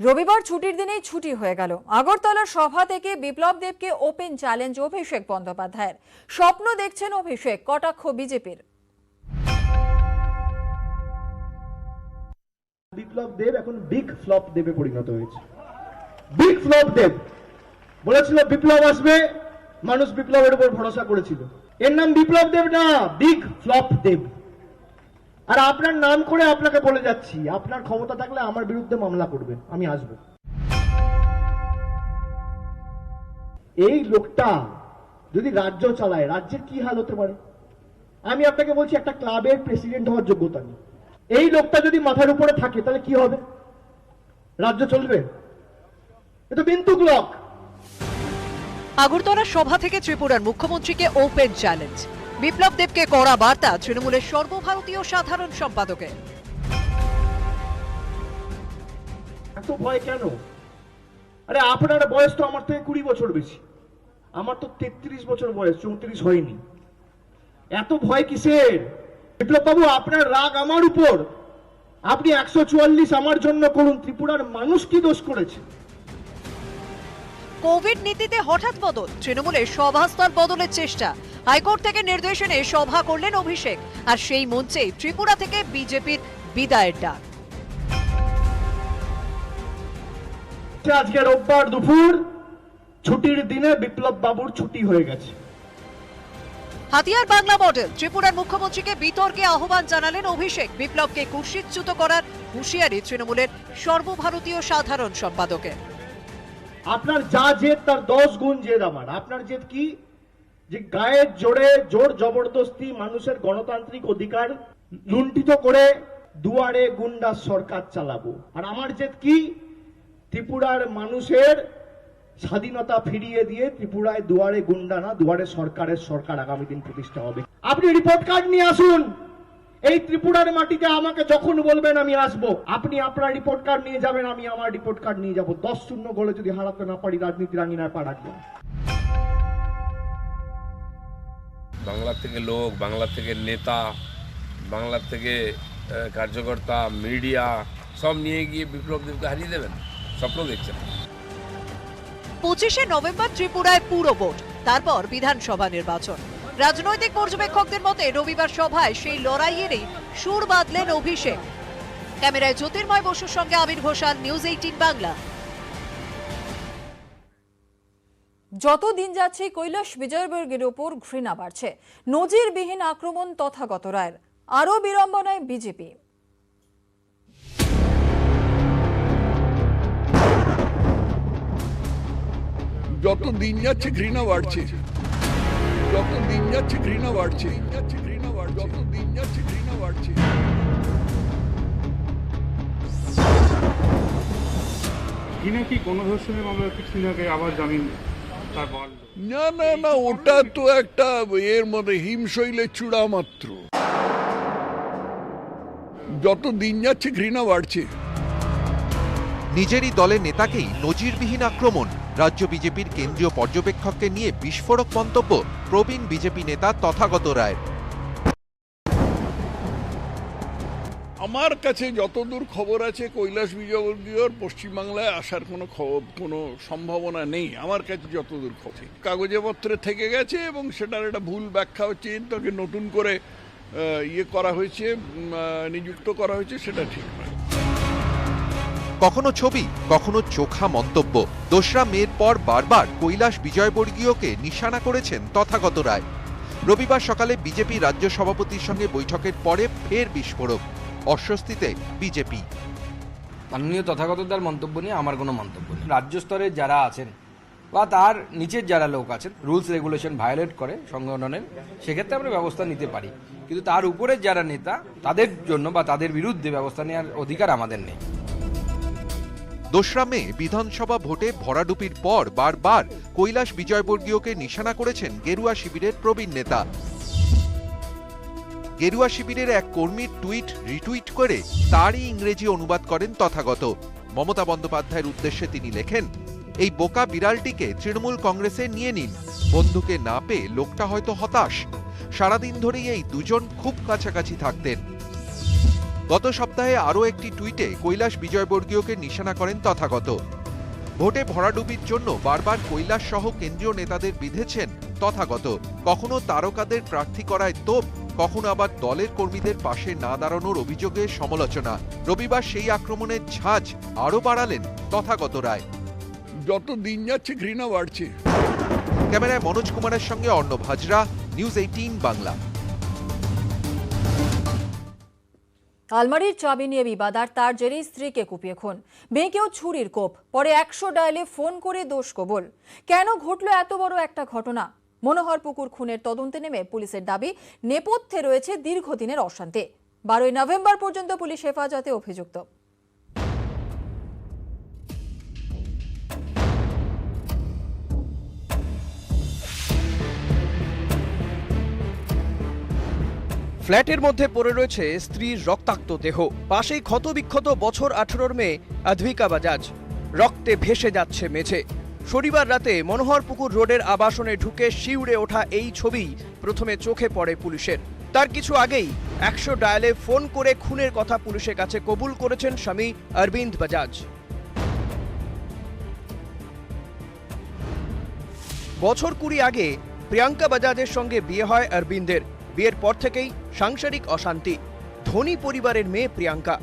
রবিবার ছুটির দিনেই ছুটি হয়ে গেল। আগরতলার সভা থেকে বিপ্লব দেবকে ওপেন চ্যালেঞ্জ অভিষেক বন্দ্যোপাধ্যায়ের। স্বপ্ন দেখছেন অভিষেক, কটাক্ষ বিজেপির। বিপ্লব দেব এখন বিগ ফ্লপ দেবে পরিণত হয়েছে। বিগ ফ্লপ দেব বলেছিল বিপ্লব আসবে, মানুষ বিপ্লবের উপর ভরসা করেছিল। এর নাম বিপ্লব দেব না, বিগ ফ্লপ দেব। আর আপনার নাম করে আপনাকে বলে যাচ্ছি, আপনার ক্ষমতা থাকলে আমার বিরুদ্ধে মামলা করবেন, আমি আসব। এই লোকটা যদি রাজ্য চালায়, রাজ্যের কি হাল হতে পারে আমি আপনাকে বলছি। একটা ক্লাবের প্রেসিডেন্ট হওয়ার যোগ্যতা নেই। এই লোকটা যদি মাথার উপরে থাকে তাহলে কি হবে? রাজ্য চলবে? এ তো বিন্তুক লোক। আগরতলার সভা থেকে ত্রিপুরার মুখ্যমন্ত্রীকে ওপেন চ্যালেঞ্জ। বিপ্লব দেবকে কড়া বার্তা তৃণমূলের সর্বভারতীয় সাধারণ সম্পাদকের। এত ভয় কেন? আরে আপনার বয়স তো আমার থেকে 20 বছর বেশি, আমার তো 33 বছর বয়স, 34 হয়নি। এত ভয় কিসের? বিপ্লব বাবু, আপনার রাগ আমার উপর। আপনি 144 আমার জন্য করুন। ত্রিপুরার মানুষ কি দোষ করেছে? কোভিড নীতিতে হঠাৎ বদল, তৃণমূলের সভাস্থল বদলের চেষ্টা। হাইকোর্ট থেকে নির্দেশ এনে সভা করলেন অভিষেক, আর সেই মঞ্চেই ত্রিপুরা থেকে বিজেপির বিদায়ের ডাক। আজকে রোববার দুপুর, ছুটির দিনে বিপ্লব বাবুর ছুটি হয়ে গেছে। হাতিয়ার বাংলা মডেল, ত্রিপুরার মুখ্যমন্ত্রীকে বিতর্কে আহ্বান জানালেন অভিষেক। বিপ্লবকে কুৎসিতচ্যুত করার হুঁশিয়ারি তৃণমূলের সর্বভারতীয় সাধারণ সম্পাদকের। আপনার যা জেদ তার 10 গুণ জেদ আমার। আপনার জেদ কি? যে গায়ের জোরে জোর জবরদস্তি মানুষের গণতান্ত্রিক অধিকার লুণ্ঠিত করে দুয়ারে গুন্ডা সরকার চালাবো। আর আমার জেদ কি? ত্রিপুরার মানুষের স্বাধীনতা ফিরিয়ে দিয়ে ত্রিপুরায় দুয়ারে গুন্ডা না, দুয়ারে সরকারের সরকার আগামী দিন প্রতিষ্ঠা হবে। আপনি রিপোর্ট কার্ড নিয়ে আসুন। এই ত্রিপুরার মাটিতে আমাকে যখন বলবেন আমি আসব। আপনি আপনার রিপোর্ট কার্ড নিয়ে যাবেন, আমি আমার রিপোর্ট কার্ড নিয়ে যাব। 10-0 গোলে যদি হারাতে না পারি, রাজনীতির আঙিনায় পা রাখবেন। বাংলা থেকে লোক, বাংলা থেকে নেতা, বাংলা থেকে কার্যকর্তা, মিডিয়া সব নিয়ে গিয়ে বিপ্লব দেবকে হারিয়ে দেবেন, স্বপ্ন দেখছেন। 25শে নভেম্বর ত্রিপুরায় পুরো ভোট, তারপর বিধানসভা নির্বাচন। রাজনৈতিক পর্যবেক্ষকদের মতে রবিবার সভায় সেই লড়াইয়েরই সুর বাঁধলেন অভিষেক। ক্যামেরায় জ্যোতির্ময় বসুর সঙ্গে আবির ঘোষাল, নিউজ 18 বাংলা। যত দিন যাচ্ছে কৈলাস বিজয়বর্গীর ওপর ঘৃণা বাড়ছে। নজিরবিহীন আক্রমণ তথাগত রায়ের। আরও বিড়ম্বনায় বিজেপি। যত দিন যাচ্ছে ঘৃণা বাড়ছে, যত দিন যাচ্ছে ঘৃণা বাড়ছে, যত দিন যাচ্ছে ঘৃণা বাড়ছে। কি গণধর্ষণের মামলা কিছুদিন আগে আবার জামিন তার বল? না না না, ওটা তো একটা এর মধ্যে হিমশৈলের চূড়া মাত্র। যত দিন যাচ্ছে ঘৃণা বাড়ছে। নিজেরই দলের নেতাকেই নজিরবিহীন আক্রমণ। রাজ্য বিজেপির কেন্দ্রীয় পর্যবেক্ষককে নিয়ে বিস্ফোরক মন্তব্য প্রবীণ বিজেপি নেতা তথাগত রায়ের। আমার কাছে যতদূর খবর আছে, কৈলাস বিজয়বর্গীয়র পশ্চিমবাংলায় আসার কোনো সম্ভাবনা নেই। আমার কাছে যতদূর খবর, কাগজে পত্রে থেকে গেছে এবং সেটার একটা ভুল ব্যাখ্যা হচ্ছে, তাকে নতুন করে করা হয়েছে, নিযুক্ত করা হয়েছে, সেটা ঠিক নয়। কখনো ছবি, কখনো চোখা মন্তব্য। 2রা মের পর বারবার কৈলাস বিজয়বর্গীয়কে নিশানা করেছেন তথাগত রায়। রবিবার সকালে বিজেপি রাজ্য সভাপতির সঙ্গে বৈঠকের পরে ফের বিস্ফোরক। অস্বস্তিতে বিজেপি। মাননীয় তথাগতদার মন্তব্য নিয়ে আমার কোনো মন্তব্য নেই। রাজ্য স্তরে যারা আছেন বা তার নিচের যারা লোক আছেন, রুলস রেগুলেশন ভায়োলেট করে সংগঠনের, সেক্ষেত্রে আমরা ব্যবস্থা নিতে পারি, কিন্তু তার উপরের যারা নেতা তাদের জন্য বা তাদের বিরুদ্ধে ব্যবস্থা নেওয়ার অধিকার আমাদের নেই। 2রা মে বিধানসভা ভোটে ভরাডুপির পর বারবার কৈলাস বিজয়বর্গীয়কে নিশানা করেছেন গেরুয়া শিবিরের প্রবীণ নেতা। গেরুয়া শিবিরের এক কর্মীর টুইট রিটুইট করে তারই ইংরেজি অনুবাদ করেন তথাগত। মমতা বন্দ্যোপাধ্যায়ের উদ্দেশ্যে তিনি লেখেন, এই বোকা বিড়ালটিকে তৃণমূল কংগ্রেসে নিয়ে নিন। বন্ধুকে না পেয়ে লোকটা হয়তো হতাশ। সারাদিন ধরেই এই দুজন খুব কাছাকাছি থাকতেন। গত সপ্তাহে আরও একটি টুইটে কৈলাস বিজয়বর্গীয়কে নিশানা করেন তথাগত। ভোটে ভরাডুবির জন্য বারবার কৈলাস সহ কেন্দ্রীয় নেতাদের বিঁধেছেন তথাগত। কখনো তারকাদের প্রার্থী করায় তোপ, কখনো আবার দলের কর্মীদের পাশে না দাঁড়ানোর অভিযোগে সমালোচনা। রবিবার সেই আক্রমণের ঝাঁজ আরও বাড়ালেন তথাগত রায়। যত দিন যাচ্ছে ঘৃণা বাড়ছে। ক্যামেরায় মনোজ কুমারের সঙ্গে অর্ণব হাজরা, নিউজ 18 বাংলা। আলমারির চাবি নিয়ে বিবাদ আর তার জেরেই স্ত্রীকে কুপিয়ে খুন, মেয়েকেও ছুরির কোপ, পরে 100 ডায়ালে ফোন করে দোষ কবুল। কেন ঘটলো এত বড় একটা ঘটনা? মনোহরপুকুর খুনের তদন্তে নেমে পুলিশের দাবি নেপথ্যে রয়েছে দীর্ঘদিনের অশান্তি। 12 নভেম্বর পর্যন্ত পুলিশ হেফাজতে অভিযুক্ত। ফ্ল্যাটের মধ্যে পড়ে রয়েছে স্ত্রীর রক্তাক্ত দেহ, পাশেই ক্ষতবিক্ষত বছর 18 মেয়ে আধভিকা বাজাজ, রক্তে ভেসে যাচ্ছে মেঝে। শনিবার রাতে মনোহরপুকুর রোডের আবাসনে ঢুকে শিউরে ওঠা এই ছবি প্রথমে চোখে পড়ে পুলিশের। তার কিছু আগেই 100 ডায়ালে ফোন করে খুনের কথা পুলিশের কাছে কবুল করেছেন স্বামী অরবিন্দ বাজাজ। বছর 20 আগে প্রিয়াঙ্কা বাজাজের সঙ্গে বিয়ে হয় অরবিন্দের। বিয়ের পর থেকেই সাংসারিক অশান্তি। ধনী পরিবারের মেয়ে প্রিয়াঙ্কা।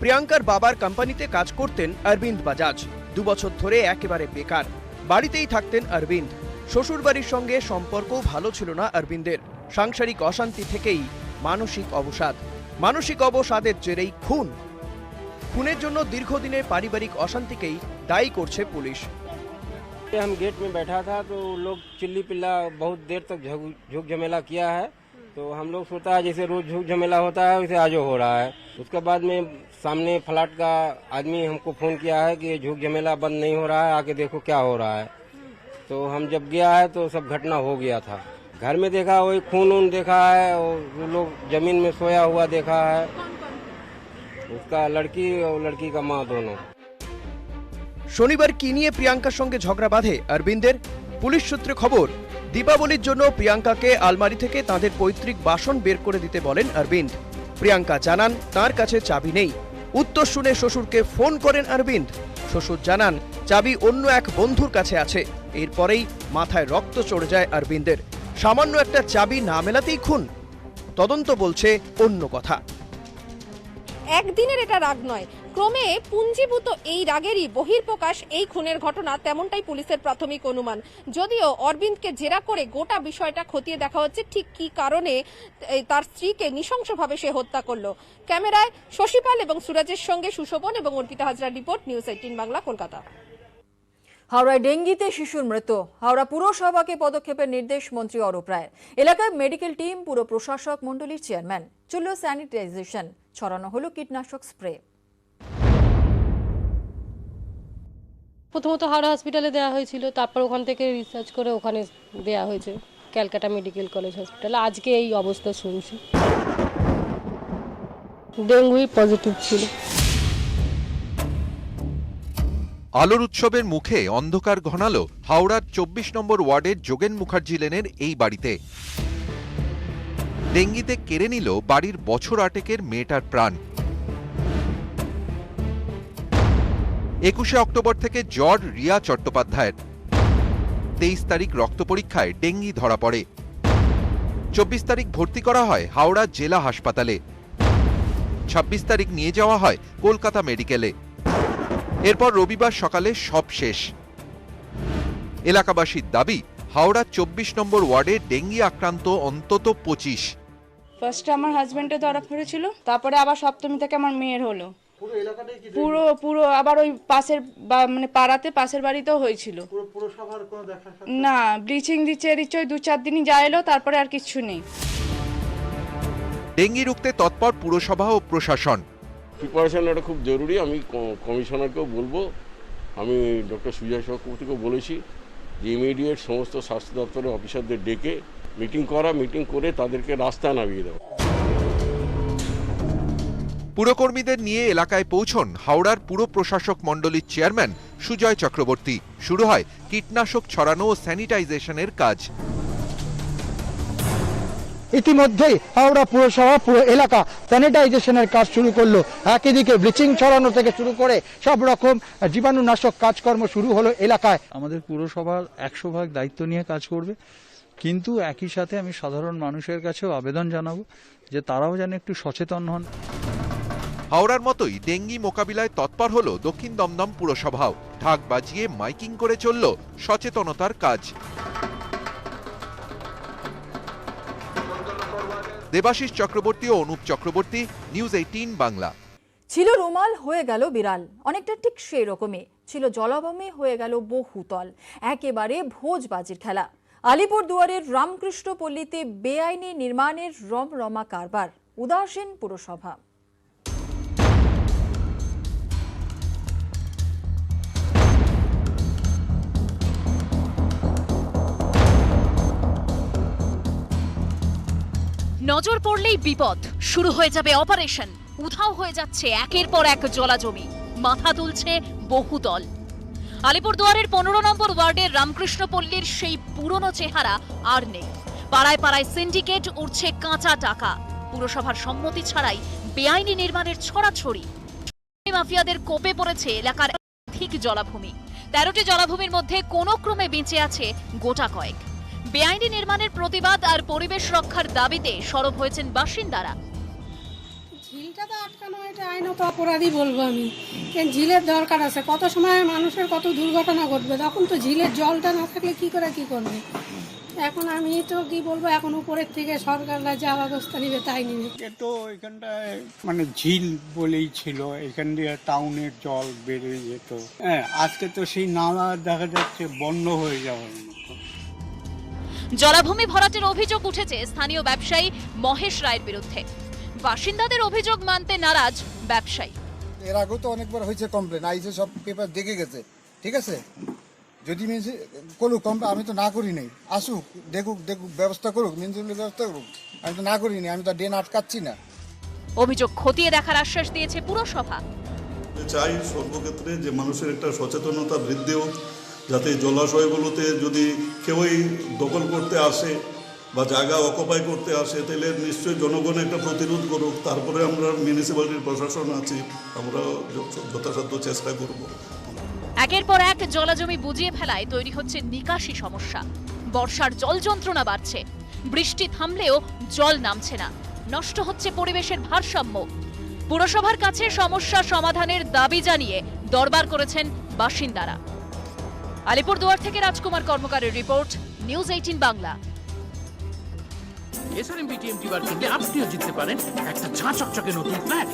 প্রিয়াঙ্কার বাবার কোম্পানিতে কাজ করতেন অরবিন্দ বাজাজ। 2 বছর ধরে একেবারে বেকার, বাড়িতেই থাকতেন অরবিন্দ। শ্বশুরবাড়ির সঙ্গে সম্পর্কও ভালো ছিল না অরবিন্দের। সাংসারিক অশান্তি থেকেই মানসিক অবসাদ। মানসিক অবসাদের জেরেই খুন। খুনের জন্য দীর্ঘদিনের পারিবারিক অশান্তিকেই দায়ী করছে পুলিশ। हम गेट में बैठा था तो लोग चिल्ली पिल्ला बहुत देर तक झूक झमेला किया है, तो हम लोग सोचा है जैसे रोज झूक झमेला होता है वैसे आज हो रहा है। उसके बाद में सामने फ्लैट का आदमी हमको फोन किया है कि झूक झमेला बंद नहीं हो रहा है, आके देखो क्या हो रहा है। तो हम जब गया है तो सब घटना हो गया था। घर में देखा वही खून वून देखा है और लोग जमीन में सोया हुआ देखा है, उसका लड़की और लड़की का माँ दोनों। শনিবার কি নিয়ে প্রিয়াঙ্কার সঙ্গে ঝগড়া বাঁধে অরবিন্দের? পুলিশ সূত্রে খবর, দীপাবলির জন্য প্রিয়াঙ্কাকে আলমারি থেকে তাঁদের পৈতৃক বাসন বের করে দিতে বলেন অরবিন্দ। প্রিয়াঙ্কা জানান তার কাছে চাবি নেই। উত্তর শুনে শ্বশুরকে ফোন করেন অরবিন্দ। শ্বশুর জানান চাবি অন্য এক বন্ধুর কাছে আছে। এরপরেই মাথায় রক্ত চড়ে যায় অরবিন্দের। সামান্য একটা চাবি না মেলাতেই খুন? তদন্ত বলছে অন্য কথা। একদিনের এটা রাগ নয়, ক্রমে পুঞ্জীভূত এই রাগেরই বহিঃপ্রকাশ এই খুনের ঘটনা, তেমনটাই পুলিশের প্রাথমিক অনুমান। যদিও অরবিন্দকে জেরা করে গোটা বিষয়টা খতিয়ে দেখা হচ্ছে ঠিক কি কারণে তার স্ত্রীকে নৃশংসভাবে সে হত্যা করলো। ক্যামেরায় শশীপাল এবং সুরাজের সঙ্গে সুশোভন এবং অর্পিতা হাজরার রিপোর্ট, নিউজ 18 বাংলা, কলকাতা। হাওড়ায় ডেঙ্গিতে শিশুর মৃত্যু। হাওড়া পুরসভাকে পদক্ষেপের নির্দেশ মন্ত্রী অরূপ রায়ের। এলাকায় মেডিকেল টিম, পুর প্রশাসক মণ্ডলীর চেয়ারম্যান। চলল স্যানিটাইজেশন, ছড়ানো হলো কীটনাশক স্প্রে। প্রথমত হাওড়া হসপিটালে দেওয়া হয়েছিল, তারপর ওখান থেকে রিসার্চ করে ওখানে দেওয়া হয়েছে ক্যালকাটা মেডিকেল কলেজ হসপিটালে। আজকে এই অবস্থা শুনছি, ডেঙ্গুই পজিটিভ ছিল। আলোর উৎসবের মুখে অন্ধকার ঘনালো হাওড়ার 24 নম্বর ওয়ার্ডের যোগেন মুখার্জি লেনের এই বাড়িতে। ডেঙ্গিতে কেড়ে নিল বাড়ির বছর 8 মেয়েটার প্রাণ। 21 অক্টোবর থেকে জ্বর রিয়া চট্টোপাধ্যায়ের। 23 তারিখ রক্ত পরীক্ষায় ডেঙ্গি ধরা পড়ে। 24 তারিখ ভর্তি করা হয় হাওড়া জেলা হাসপাতালে। 26 তারিখ নিয়ে যাওয়া হয় কলকাতা মেডিকেলে। এরপর রবিবার সকালে সব শেষ। এলাকাবাসীর দাবি, হাওড়া 24 নম্বর ওয়ার্ডে ডেঙ্গি আক্রান্ত অন্তত 25। ফার্স্টে আমার হাজবেন্ডে ধরা পড়েছিল, তারপরে আবার সপ্তমী থেকে আমার মেয়ের হলো। পুরো আবার ওই পাশের মানে পাড়াতে পাশের বাড়িতেও হয়েছিল। না, ব্লিচিং দিচ্ছে 2-4 দিনই যা এলো, তারপরে আর কিছু নেই। ডেঙ্গি রুখতে তৎপর পুরসভা ও প্রশাসন। প্রিপারেশন এটা খুব জরুরি। আমি কমিশনারকেও বলবো, আমি ডক্টর সুজয় চক্রবর্তীকেও বলেছি যে ইমিডিয়েট সমস্ত স্বাস্থ্য দপ্তরের অফিসারদের ডেকে মিটিং করে তাদেরকে রাস্তায় নামিয়ে দেওয়া। পুরকর্মীদের নিয়ে এলাকায় পৌঁছন হাওড়ার পুর প্রশাসক মণ্ডলীর চেয়ারম্যান সুজয় চক্রবর্তী। শুরু হয় কীটনাশক ছড়ানো ও স্যানিটাইজেশনের কাজ। ইতিমধ্যেই হাওড়া পুরসভা পুরো এলাকা স্যানিটাইজেশনের কাজ শুরু করলো। একদিকে ব্লিচিং ছড়ানো থেকে শুরু করে সব রকম জীবাণুনাশক কাজকর্ম শুরু হলো এলাকায়। আমাদের পুরসভার 100% দায়িত্ব নিয়ে কাজ করবে, কিন্তু একই সাথে আমি সাধারণ মানুষের কাছেও আবেদন জানাবো যে তারাও যেন একটু সচেতন হন। হাওড়ার মতোই ডেঙ্গি মোকাবিলায় তৎপর হলো দক্ষিণ দমদম পুরসভাও। ঢাক বাজিয়ে মাইকিং করে চলল সচেতনতার কাজ। দেবাশিস চক্রবর্তী ও অনুপ চক্রবর্তী, নিউজ 18 বাংলা। ছিল রুমাল, হয়ে গেল বিড়াল, অনেকটা ঠিক সেই রকমই ছিল জলাভূমি, হয়ে গেল বহুতল, একেবারে ভোজবাজির খেলা। আলিপুরদুয়ারের রামকৃষ্ণপল্লীতে বেআইনি নির্মাণের রমরমা কারবার, উদাসীন পুরসভা। নজর পড়লেই বিপদ, শুরু হয়ে যাবে অপারেশন। উধাও হয়ে যাচ্ছে একের পর এক জলাজমি, মাথা তুলছে বহুতল। আলিপুরদুয়ারের 15 নম্বর ওয়ার্ডের রামকৃষ্ণপল্লীর সেই পুরনো চেহারা আর নেই। পাড়ায় পাড়ায় সিন্ডিকেট, উঠছে কাঁচা টাকা। পুরসভার সম্মতি ছাড়াই বেআইনি নির্মাণের ছড়াছড়ি। মাফিয়াদের কোপে পড়েছে এলাকার ঠিক জলাভূমি। 13টি জলাভূমির মধ্যে কোনো ক্রমে বেঁচে আছে গোটা কয়েক। বেআইনি নির্মাণের প্রতিবাদ আর পরিবেশ রক্ষার দাবিতে সরব হয়েছেন বাসিন্দারা। ঝিলটা তো আটকানো, এটা আইনত অপরাধী বলবো আমি। ঝিলের দরকার আছে, কত সময় মানুষের কত দুর্ঘটনা ঘটবে, তখন তো ঝিলের জলটা না থাকলে কি করে কি করবে। এখন আমি তো কি বলবো, এখন উপরের থেকে সরকাররা যা ব্যবস্থা নিবে তাই নিবে। তো এখানটায় মানে ঝিল বলেই ছিল, এখান দিয়ে টাউনের জল বেরিয়ে যেত। হ্যাঁ, আজকে তো সেই নালা দেখা যাচ্ছে বন্ধ হয়ে যাওয়ার মতো। জলাভূমি ভরাটের অভিযোগ উঠেছে স্থানীয় ব্যবসায়ী মহেশ রায়ের বিরুদ্ধে। বাসিন্দাদের অভিযোগ মানতে নারাজ ব্যবসায়ী। এর আগেও তো অনেকবার হয়েছে কমপ্লেন, আইসে সব পেপার দেখে গেছে, ঠিক আছে। যদি করুক কমপ্লেন, আমি তো না করি নাই, আসুক দেখুক ব্যবস্থা করুক, মিউনিসিপ্যালিটি ব্যবস্থা করুক, আমি তো না করিনি, আমি তো ড্রেন আটকাচ্ছি না। অভিযোগ খতিয়ে দেখার আশ্বাস দিয়েছে পুরসভা। চাই সর্বক্ষেত্রে যে মানুষের একটা সচেতনতা বৃদ্ধি হোক, যাতে জলাশয়গুলোতে যদি কেউই দখল করতে আসে বা জায়গা অকুপাই করতে আসে, তাহলে নিশ্চয়ই জনগণ একটা প্রতিরোধ করুক। তারপরে আমরা মিউনিসিপ্যালিটির প্রশাসন আছি, আমরা যথাসাধ্য চেষ্টা করব। একের পর এক জলাজমি বুঝিয়ে ফেলায় তৈরি হচ্ছে নিকাশি সমস্যা। বর্ষার জল যন্ত্রণা বাড়ছে, বৃষ্টি থামলেও জল নামছে না, নষ্ট হচ্ছে পরিবেশের ভারসাম্য। পুরসভার কাছে সমস্যা সমাধানের দাবি জানিয়ে দরবার করেছেন বাসিন্দারা। আলিপুরদুয়ার থেকে রাজকুমার কর্মকারের রিপোর্ট, নিউজ 18 বাংলা। এসআরএম বিটিএম টিবার কিনলে আপনিও জিততে পারেন একটা ঝাঁ চকচকে নতুন ফ্ল্যাট।